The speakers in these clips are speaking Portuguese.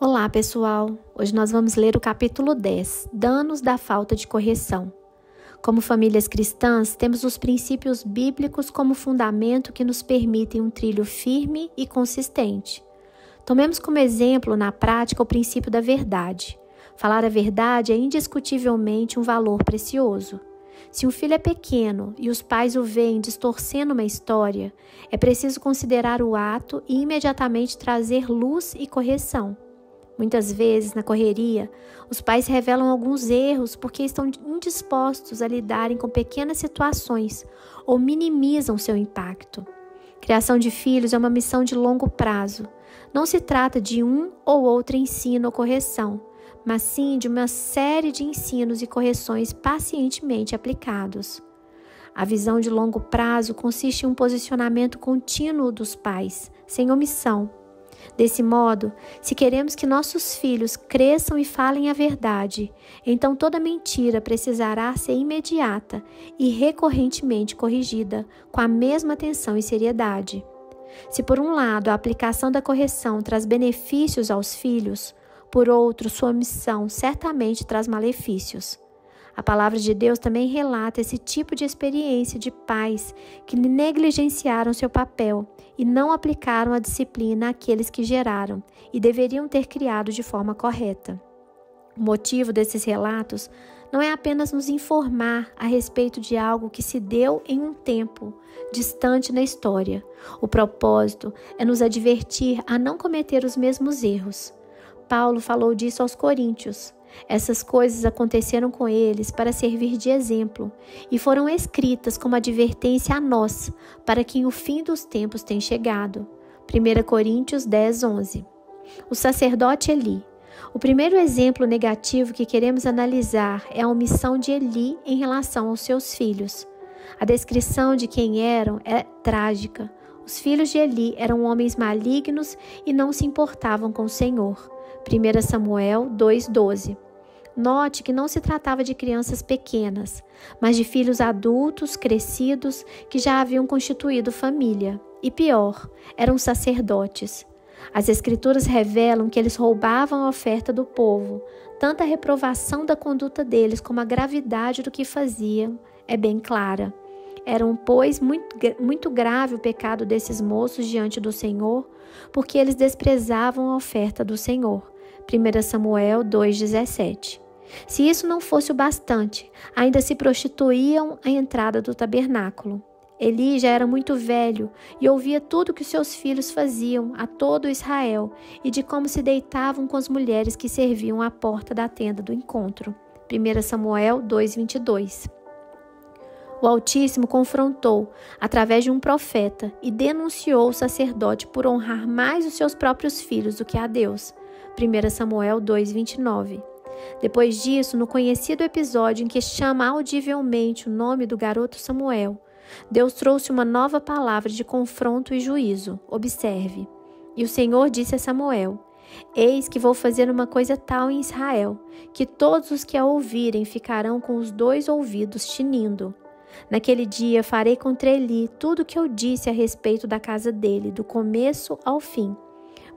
Olá, pessoal! Hoje nós vamos ler o capítulo 10, Danos da falta de correção. Como famílias cristãs, temos os princípios bíblicos como fundamento que nos permitem um trilho firme e consistente. Tomemos como exemplo, na prática, o princípio da verdade. Falar a verdade é indiscutivelmente um valor precioso. Se um filho é pequeno e os pais o veem distorcendo uma história, é preciso considerar o ato e imediatamente trazer luz e correção. Muitas vezes, na correria, os pais revelam alguns erros porque estão indispostos a lidarem com pequenas situações ou minimizam seu impacto. Criação de filhos é uma missão de longo prazo. Não se trata de um ou outro ensino ou correção, mas sim de uma série de ensinos e correções pacientemente aplicados. A visão de longo prazo consiste em um posicionamento contínuo dos pais, sem omissão. Desse modo, se queremos que nossos filhos cresçam e falem a verdade, então toda mentira precisará ser imediata e recorrentemente corrigida com a mesma atenção e seriedade. Se por um lado a aplicação da correção traz benefícios aos filhos, por outro sua omissão certamente traz malefícios. A palavra de Deus também relata esse tipo de experiência de pais que negligenciaram seu papel e não aplicaram a disciplina àqueles que geraram e deveriam ter criado de forma correta. O motivo desses relatos não é apenas nos informar a respeito de algo que se deu em um tempo distante na história. O propósito é nos advertir a não cometer os mesmos erros. Paulo falou disso aos Coríntios. Essas coisas aconteceram com eles para servir de exemplo e foram escritas como advertência a nós, para quem o fim dos tempos tem chegado. 1 Coríntios 10, 11. O sacerdote Eli. O primeiro exemplo negativo que queremos analisar é a omissão de Eli em relação aos seus filhos. A descrição de quem eram é trágica. Os filhos de Eli eram homens malignos e não se importavam com o Senhor. 1 Samuel 2,12. Note que não se tratava de crianças pequenas, mas de filhos adultos, crescidos, que já haviam constituído família. E pior, eram sacerdotes. As Escrituras revelam que eles roubavam a oferta do povo. Tanto a reprovação da conduta deles como a gravidade do que faziam é bem clara. Era, pois, muito grave o pecado desses moços diante do Senhor, porque eles desprezavam a oferta do Senhor. 1 Samuel 2,17. Se isso não fosse o bastante, ainda se prostituíam à entrada do tabernáculo. Eli já era muito velho e ouvia tudo que seus filhos faziam a todo Israel e de como se deitavam com as mulheres que serviam à porta da tenda do encontro. 1 Samuel 2,22. O Altíssimo confrontou através de um profeta e denunciou o sacerdote por honrar mais os seus próprios filhos do que a Deus. 1 Samuel 2,29. Depois disso, no conhecido episódio em que chama audivelmente o nome do garoto Samuel, Deus trouxe uma nova palavra de confronto e juízo. Observe. E o Senhor disse a Samuel: Eis que vou fazer uma coisa tal em Israel, que todos os que a ouvirem ficarão com os dois ouvidos tinindo. Naquele dia farei contra Eli tudo o que eu disse a respeito da casa dele, do começo ao fim.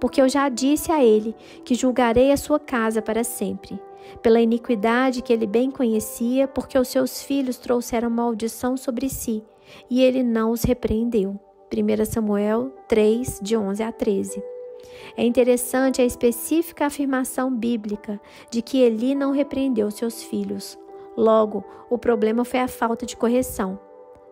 Porque eu já disse a ele que julgarei a sua casa para sempre, pela iniquidade que ele bem conhecia, porque os seus filhos trouxeram maldição sobre si, e ele não os repreendeu. 1 Samuel 3, de 11 a 13. É interessante a específica afirmação bíblica de que Eli não repreendeu seus filhos. Logo, o problema foi a falta de correção.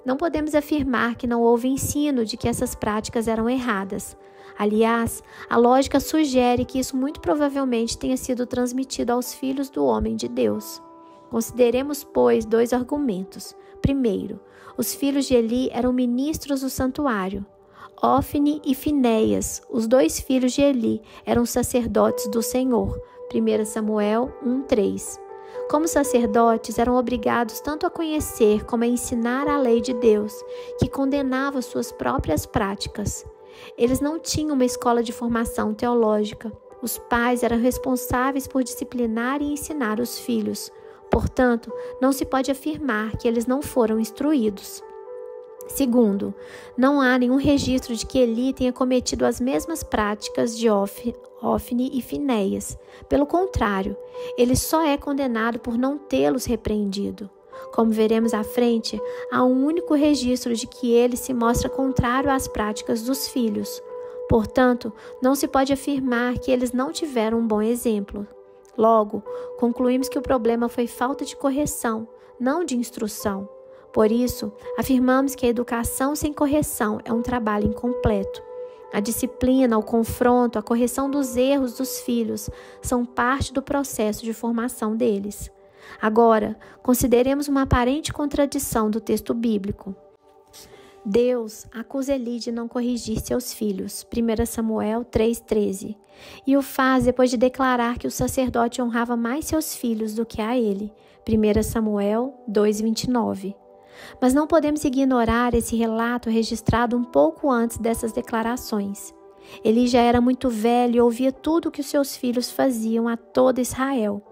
Não podemos afirmar que não houve ensino de que essas práticas eram erradas. Aliás, a lógica sugere que isso muito provavelmente tenha sido transmitido aos filhos do homem de Deus. Consideremos, pois, dois argumentos. Primeiro, os filhos de Eli eram ministros do santuário. Ofni e Finéias, os dois filhos de Eli, eram sacerdotes do Senhor. 1 Samuel 1:3. Como sacerdotes, eram obrigados tanto a conhecer como a ensinar a lei de Deus, que condenava suas próprias práticas. Eles não tinham uma escola de formação teológica. Os pais eram responsáveis por disciplinar e ensinar os filhos. Portanto, não se pode afirmar que eles não foram instruídos. Segundo, não há nenhum registro de que Eli tenha cometido as mesmas práticas de Ofni e Finéias. Pelo contrário, ele só é condenado por não tê-los repreendido. Como veremos à frente, há um único registro de que ele se mostra contrário às práticas dos filhos. Portanto, não se pode afirmar que eles não tiveram um bom exemplo. Logo, concluímos que o problema foi falta de correção, não de instrução. Por isso, afirmamos que a educação sem correção é um trabalho incompleto. A disciplina, o confronto, a correção dos erros dos filhos são parte do processo de formação deles. Agora, consideremos uma aparente contradição do texto bíblico. Deus acusa Eli de não corrigir seus filhos, 1 Samuel 3,13, e o faz depois de declarar que o sacerdote honrava mais seus filhos do que a ele, 1 Samuel 2,29. Mas não podemos ignorar esse relato registrado um pouco antes dessas declarações. Eli já era muito velho e ouvia tudo o que os seus filhos faziam a todo Israel,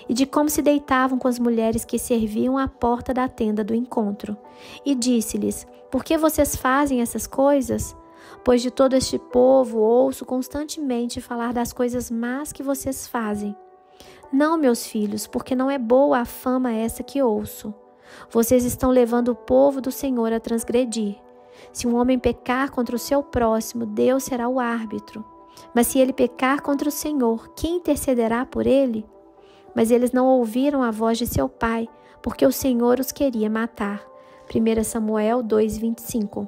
e de como se deitavam com as mulheres que serviam à porta da tenda do encontro. E disse-lhes: por que vocês fazem essas coisas? Pois de todo este povo ouço constantemente falar das coisas más que vocês fazem. Não, meus filhos, porque não é boa a fama essa que ouço. Vocês estão levando o povo do Senhor a transgredir. Se um homem pecar contra o seu próximo, Deus será o árbitro. Mas se ele pecar contra o Senhor, quem intercederá por ele? Mas eles não ouviram a voz de seu pai, porque o Senhor os queria matar. 1 Samuel 2,25.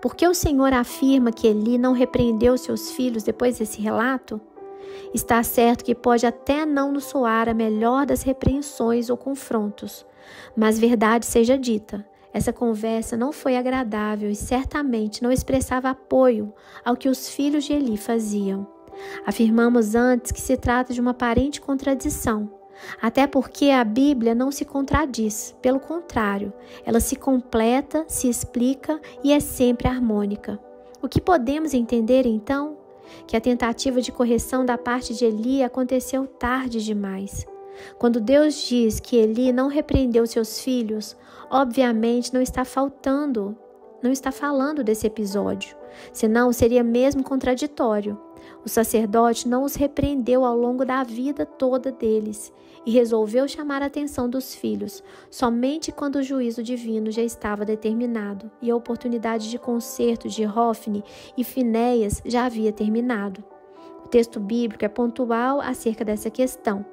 Por que o Senhor afirma que Eli não repreendeu seus filhos depois desse relato? Está certo que pode até não nos soar a melhor das repreensões ou confrontos, mas verdade seja dita, essa conversa não foi agradável e certamente não expressava apoio ao que os filhos de Eli faziam. Afirmamos antes que se trata de uma aparente contradição, até porque a Bíblia não se contradiz, pelo contrário, ela se completa, se explica e é sempre harmônica. O que podemos entender então? Que a tentativa de correção da parte de Eli aconteceu tarde demais. Quando Deus diz que Eli não repreendeu seus filhos, obviamente não está falando desse episódio, senão seria mesmo contraditório. O sacerdote não os repreendeu ao longo da vida toda deles e resolveu chamar a atenção dos filhos somente quando o juízo divino já estava determinado e a oportunidade de conserto de Ofni e Finéias já havia terminado. O texto bíblico é pontual acerca dessa questão,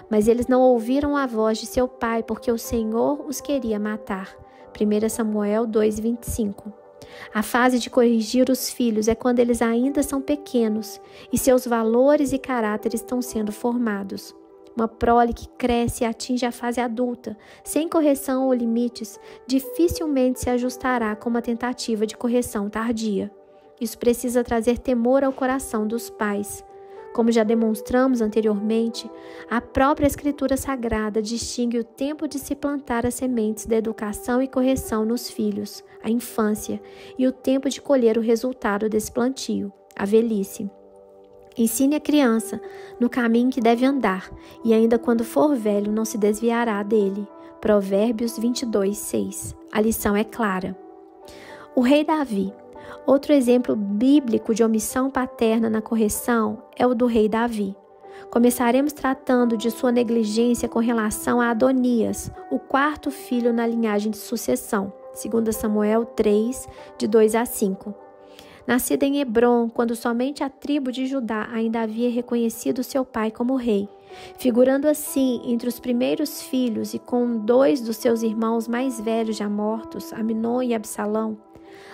mas eles não ouviram a voz de seu pai porque o Senhor os queria matar. 1 Samuel 2,25. A fase de corrigir os filhos é quando eles ainda são pequenos e seus valores e caráteres estão sendo formados. Uma prole que cresce e atinge a fase adulta, sem correção ou limites, dificilmente se ajustará com uma tentativa de correção tardia. Isso precisa trazer temor ao coração dos pais. Como já demonstramos anteriormente, a própria Escritura Sagrada distingue o tempo de se plantar as sementes da educação e correção nos filhos, a infância, e o tempo de colher o resultado desse plantio, a velhice. Ensine a criança no caminho que deve andar, e ainda quando for velho não se desviará dele. Provérbios 22:6. A lição é clara. O rei Davi. Outro exemplo bíblico de omissão paterna na correção é o do rei Davi. Começaremos tratando de sua negligência com relação a Adonias, o quarto filho na linhagem de sucessão, 2 Samuel 3, de 2-5. Nascida em Hebrom, quando somente a tribo de Judá ainda havia reconhecido seu pai como rei, figurando assim entre os primeiros filhos e com 2 dos seus irmãos mais velhos já mortos, Amnon e Absalão,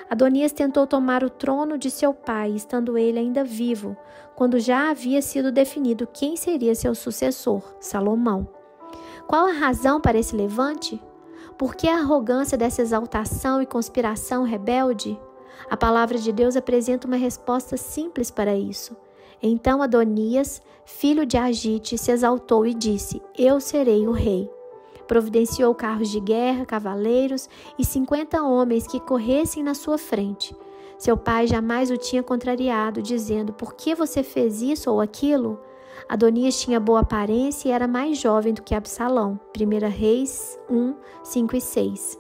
Adonias tentou tomar o trono de seu pai, estando ele ainda vivo, quando já havia sido definido quem seria seu sucessor, Salomão. Qual a razão para esse levante? Por que a arrogância dessa exaltação e conspiração rebelde? A palavra de Deus apresenta uma resposta simples para isso. Então Adonias, filho de Agite, se exaltou e disse: Eu serei o rei. Providenciou carros de guerra, cavaleiros e 50 homens que corressem na sua frente. Seu pai jamais o tinha contrariado, dizendo: Por que você fez isso ou aquilo? Adonias tinha boa aparência e era mais jovem do que Absalão. 1 Reis 1, 5 e 6.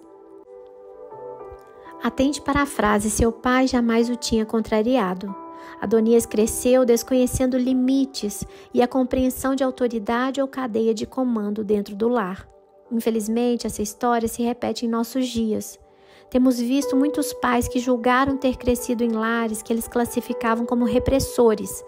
Atente para a frase: seu pai jamais o tinha contrariado. Adonias cresceu desconhecendo limites e a compreensão de autoridade ou cadeia de comando dentro do lar. Infelizmente, essa história se repete em nossos dias. Temos visto muitos pais que julgaram ter crescido em lares que eles classificavam como repressores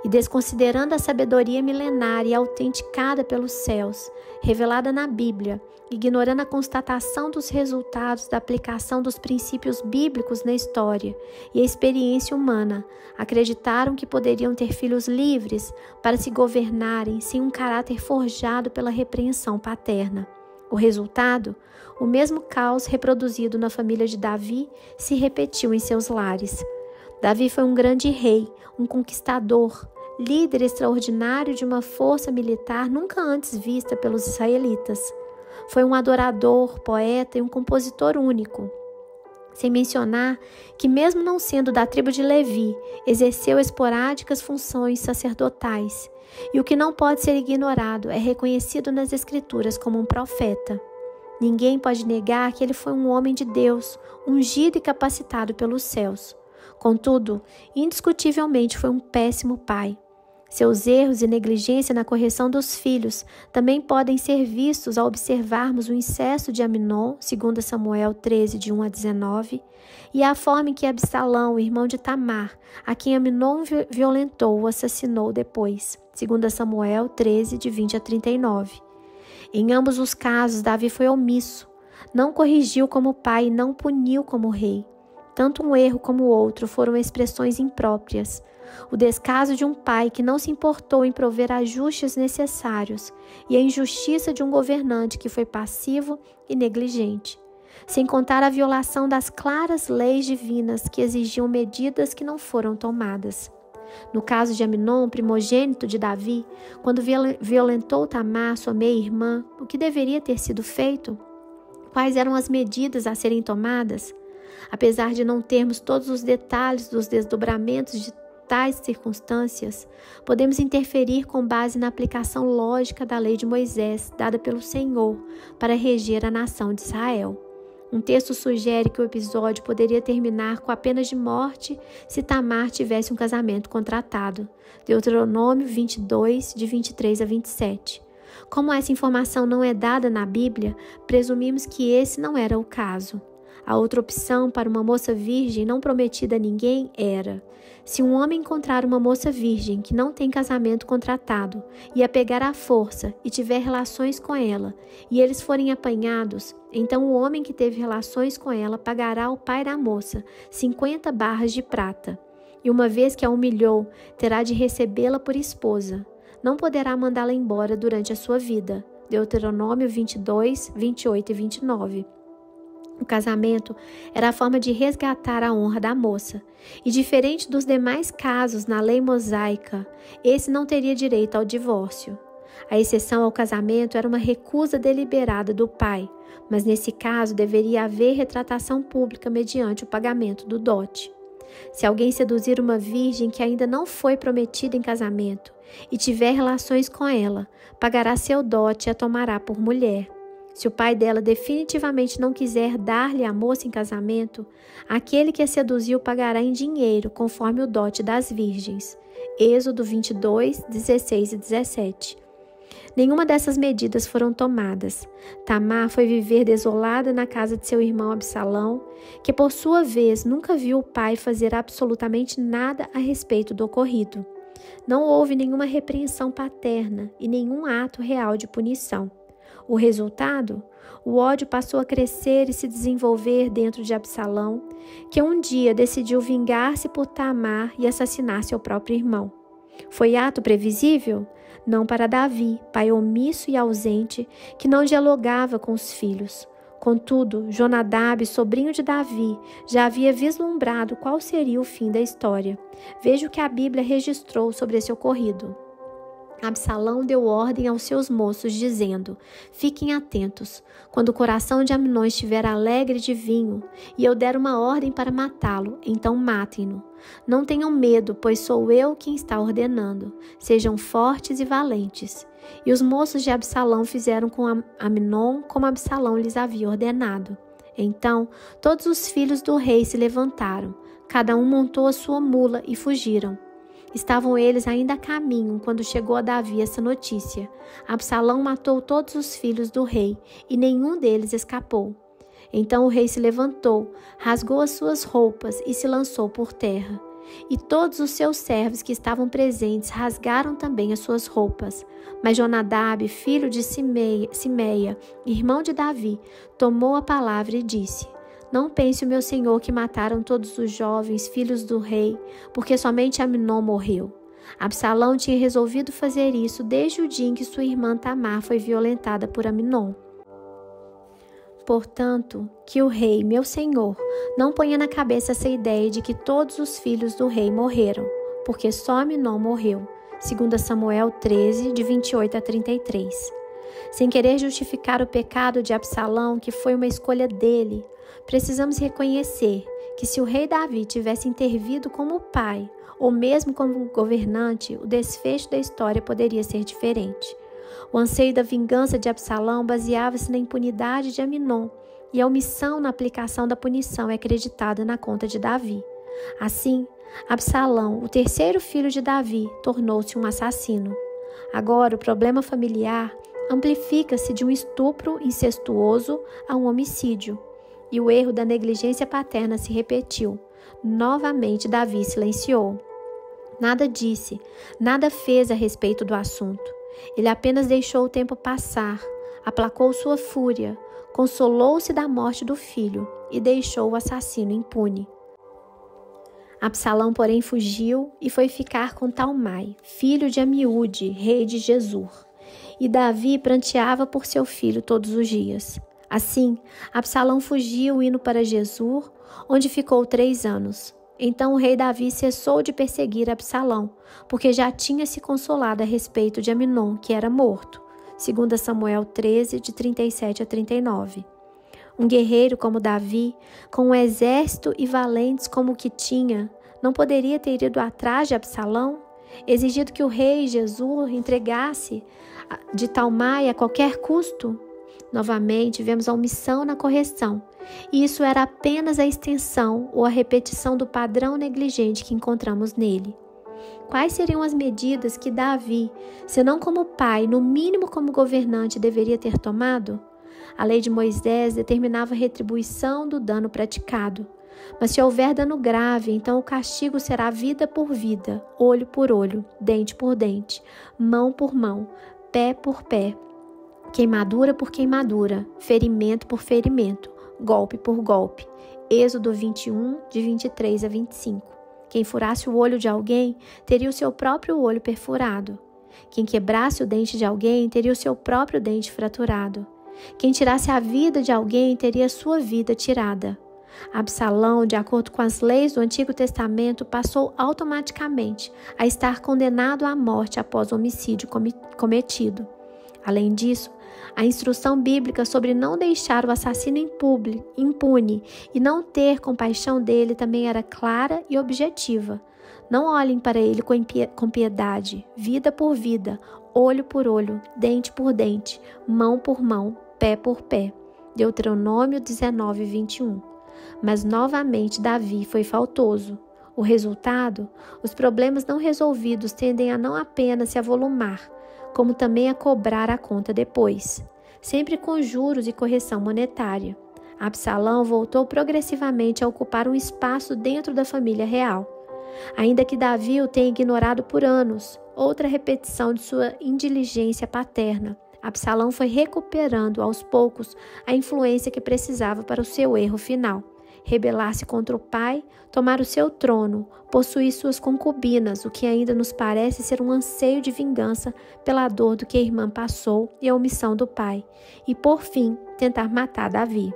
e, desconsiderando a sabedoria milenar e autenticada pelos céus, revelada na Bíblia, ignorando a constatação dos resultados da aplicação dos princípios bíblicos na história e a experiência humana, acreditaram que poderiam ter filhos livres para se governarem sem um caráter forjado pela repreensão paterna. O resultado, o mesmo caos reproduzido na família de Davi, se repetiu em seus lares. Davi foi um grande rei, um conquistador, líder extraordinário de uma força militar nunca antes vista pelos israelitas. Foi um adorador, poeta e um compositor único. Sem mencionar que, mesmo não sendo da tribo de Levi, exerceu esporádicas funções sacerdotais. E o que não pode ser ignorado é reconhecido nas Escrituras como um profeta. Ninguém pode negar que ele foi um homem de Deus, ungido e capacitado pelos céus. Contudo, indiscutivelmente foi um péssimo pai. Seus erros e negligência na correção dos filhos também podem ser vistos ao observarmos o incesto de Amnon, 2 Samuel 13, de 1 a 19, e a forma em que Absalão, irmão de Tamar, a quem Amnon violentou, o assassinou depois, 2 Samuel 13, de 20 a 39. Em ambos os casos, Davi foi omisso, não corrigiu como pai e não puniu como rei. Tanto um erro como o outro foram expressões impróprias. O descaso de um pai que não se importou em prover ajustes necessários e a injustiça de um governante que foi passivo e negligente. Sem contar a violação das claras leis divinas que exigiam medidas que não foram tomadas. No caso de Amnon, primogênito de Davi, quando violentou Tamar, sua meia-irmã, o que deveria ter sido feito? Quais eram as medidas a serem tomadas? Apesar de não termos todos os detalhes dos desdobramentos de tais circunstâncias, podemos interferir com base na aplicação lógica da lei de Moisés, dada pelo Senhor, para reger a nação de Israel. Um texto sugere que o episódio poderia terminar com a pena de morte se Tamar tivesse um casamento contratado. Deuteronômio 22, de 23 a 27. Como essa informação não é dada na Bíblia, presumimos que esse não era o caso. A outra opção para uma moça virgem não prometida a ninguém era: se um homem encontrar uma moça virgem que não tem casamento contratado e a pegar à força e tiver relações com ela, e eles forem apanhados, então o homem que teve relações com ela pagará ao pai da moça 50 barras de prata. E uma vez que a humilhou, terá de recebê-la por esposa. Não poderá mandá-la embora durante a sua vida. Deuteronômio 22, 28 e 29. O casamento era a forma de resgatar a honra da moça, e diferente dos demais casos na lei mosaica, esse não teria direito ao divórcio. A exceção ao casamento era uma recusa deliberada do pai, mas nesse caso deveria haver retratação pública mediante o pagamento do dote. Se alguém seduzir uma virgem que ainda não foi prometida em casamento e tiver relações com ela, pagará seu dote e a tomará por mulher. Se o pai dela definitivamente não quiser dar-lhe a moça em casamento, aquele que a seduziu pagará em dinheiro, conforme o dote das virgens. Êxodo 22, 16 e 17. Nenhuma dessas medidas foram tomadas. Tamar foi viver desolada na casa de seu irmão Absalão, que por sua vez nunca viu o pai fazer absolutamente nada a respeito do ocorrido. Não houve nenhuma repreensão paterna e nenhum ato real de punição. O resultado? O ódio passou a crescer e se desenvolver dentro de Absalão, que um dia decidiu vingar-se por Tamar e assassinar seu próprio irmão. Foi ato previsível? Não para Davi, pai omisso e ausente, que não dialogava com os filhos. Contudo, Jonadab, sobrinho de Davi, já havia vislumbrado qual seria o fim da história. Veja o que a Bíblia registrou sobre esse ocorrido. Absalão deu ordem aos seus moços, dizendo: fiquem atentos, quando o coração de Amnon estiver alegre de vinho, e eu der uma ordem para matá-lo, então matem-no. Não tenham medo, pois sou eu quem está ordenando. Sejam fortes e valentes. E os moços de Absalão fizeram com Amnon como Absalão lhes havia ordenado. Então, todos os filhos do rei se levantaram, cada um montou a sua mula e fugiram. Estavam eles ainda a caminho quando chegou a Davi essa notícia. Absalão matou todos os filhos do rei e nenhum deles escapou. Então o rei se levantou, rasgou as suas roupas e se lançou por terra. E todos os seus servos que estavam presentes rasgaram também as suas roupas. Mas Jonadab, filho de Simeia, irmão de Davi, tomou a palavra e disse: Não pense o meu senhor que mataram todos os jovens filhos do rei, porque somente Amnon morreu. Absalão tinha resolvido fazer isso desde o dia em que sua irmã Tamar foi violentada por Amnon. Portanto, que o rei, meu senhor, não ponha na cabeça essa ideia de que todos os filhos do rei morreram, porque só Amnon morreu. 2 Samuel 13, de 28 a 33. Sem querer justificar o pecado de Absalão, que foi uma escolha dele, precisamos reconhecer que se o rei Davi tivesse intervido como pai, ou mesmo como governante, o desfecho da história poderia ser diferente. O anseio da vingança de Absalão baseava-se na impunidade de Amnon, e a omissão na aplicação da punição é acreditada na conta de Davi. Assim, Absalão, o terceiro filho de Davi, tornou-se um assassino. Agora, o problema familiar amplifica-se de um estupro incestuoso a um homicídio, e o erro da negligência paterna se repetiu. Novamente, Davi silenciou. Nada disse, nada fez a respeito do assunto. Ele apenas deixou o tempo passar, aplacou sua fúria, consolou-se da morte do filho e deixou o assassino impune. Absalão, porém, fugiu e foi ficar com Talmai, filho de Amiúde, rei de Gesur. E Davi pranteava por seu filho todos os dias. Assim, Absalão fugiu indo para Gesur, onde ficou 3 anos. Então o rei Davi cessou de perseguir Absalão, porque já tinha se consolado a respeito de Amnon, que era morto. 2 Samuel 13, de 37 a 39. Um guerreiro como Davi, com um exército e valentes como o que tinha, não poderia ter ido atrás de Absalão, exigido que o rei Jesus entregasse de Talmai a qualquer custo? Novamente, vemos a omissão na correção, e isso era apenas a extensão ou a repetição do padrão negligente que encontramos nele. Quais seriam as medidas que Davi, se não como pai, no mínimo como governante, deveria ter tomado? A lei de Moisés determinava a retribuição do dano praticado. Mas se houver dano grave, então o castigo será vida por vida, olho por olho, dente por dente, mão por mão, pé por pé, queimadura por queimadura, ferimento por ferimento, golpe por golpe. Êxodo 21, de 23 a 25. Quem furasse o olho de alguém, teria o seu próprio olho perfurado. Quem quebrasse o dente de alguém, teria o seu próprio dente fraturado. Quem tirasse a vida de alguém, teria a sua vida tirada. Absalão, de acordo com as leis do Antigo Testamento, passou automaticamente a estar condenado à morte após o homicídio cometido. Além disso, a instrução bíblica sobre não deixar o assassino impune e não ter compaixão dele também era clara e objetiva. Não olhem para ele com piedade, vida por vida, olho por olho, dente por dente, mão por mão, pé por pé. Deuteronômio 19, 21. Mas novamente Davi foi faltoso. O resultado? Os problemas não resolvidos tendem a não apenas se avolumar, como também a cobrar a conta depois, sempre com juros e correção monetária. Absalão voltou progressivamente a ocupar um espaço dentro da família real. Ainda que Davi o tenha ignorado por anos, outra repetição de sua indiligência paterna, Absalão foi recuperando aos poucos a influência que precisava para o seu erro final. Rebelar-se contra o pai, tomar o seu trono, possuir suas concubinas, o que ainda nos parece ser um anseio de vingança pela dor do que a irmã passou e a omissão do pai, e por fim tentar matar Davi.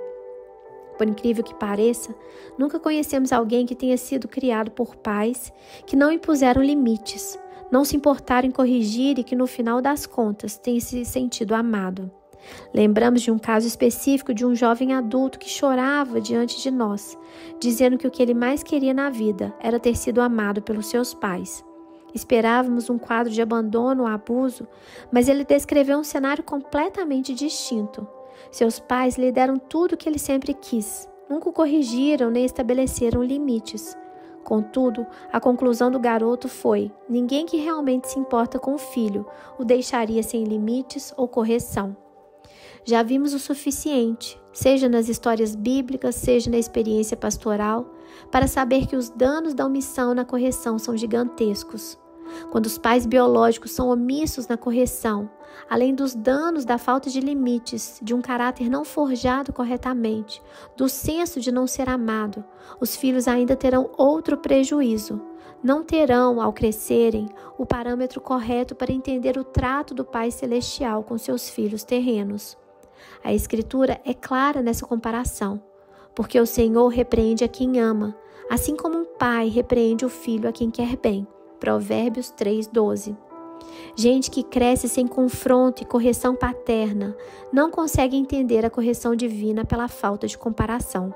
Por incrível que pareça, nunca conhecemos alguém que tenha sido criado por pais que não impuseram limites, não se importaram em corrigir e que no final das contas tenha se sentido amado. Lembramos de um caso específico de um jovem adulto que chorava diante de nós, dizendo que o que ele mais queria na vida era ter sido amado pelos seus pais. Esperávamos um quadro de abandono ou abuso, mas ele descreveu um cenário completamente distinto. Seus pais lhe deram tudo o que ele sempre quis. Nunca o corrigiram nem estabeleceram limites. Contudo, a conclusão do garoto foi: ninguém que realmente se importa com o filho o deixaria sem limites ou correção. Já vimos o suficiente, seja nas histórias bíblicas, seja na experiência pastoral, para saber que os danos da omissão na correção são gigantescos. Quando os pais biológicos são omissos na correção, além dos danos da falta de limites, de um caráter não forjado corretamente, do senso de não ser amado, os filhos ainda terão outro prejuízo. Não terão, ao crescerem, o parâmetro correto para entender o trato do Pai Celestial com seus filhos terrenos. A Escritura é clara nessa comparação, porque o Senhor repreende a quem ama, assim como um pai repreende o filho a quem quer bem. Provérbios 3:12. Gente que cresce sem confronto e correção paterna não consegue entender a correção divina pela falta de comparação.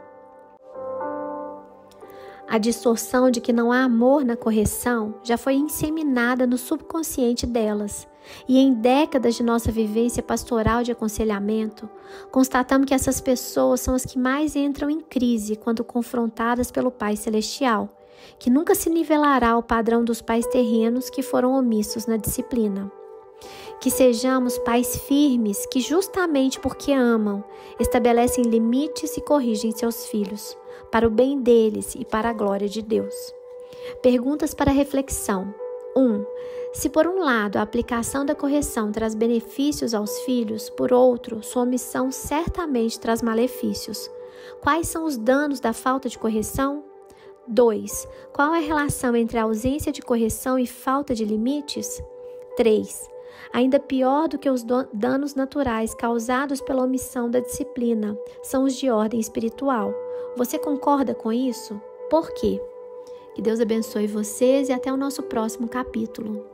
A distorção de que não há amor na correção já foi inseminada no subconsciente delas. E em décadas de nossa vivência pastoral de aconselhamento, constatamos que essas pessoas são as que mais entram em crise quando confrontadas pelo Pai Celestial, que nunca se nivelará ao padrão dos pais terrenos que foram omissos na disciplina. Que sejamos pais firmes que, justamente porque amam, estabelecem limites e corrigem seus filhos, para o bem deles e para a glória de Deus. Perguntas para reflexão. 1. Se por um lado a aplicação da correção traz benefícios aos filhos, por outro, sua omissão certamente traz malefícios. Quais são os danos da falta de correção? 2. Qual é a relação entre a ausência de correção e falta de limites? 3. Ainda pior do que os danos naturais causados pela omissão da disciplina são os de ordem espiritual. Você concorda com isso? Por quê? Que Deus abençoe vocês e até o nosso próximo capítulo.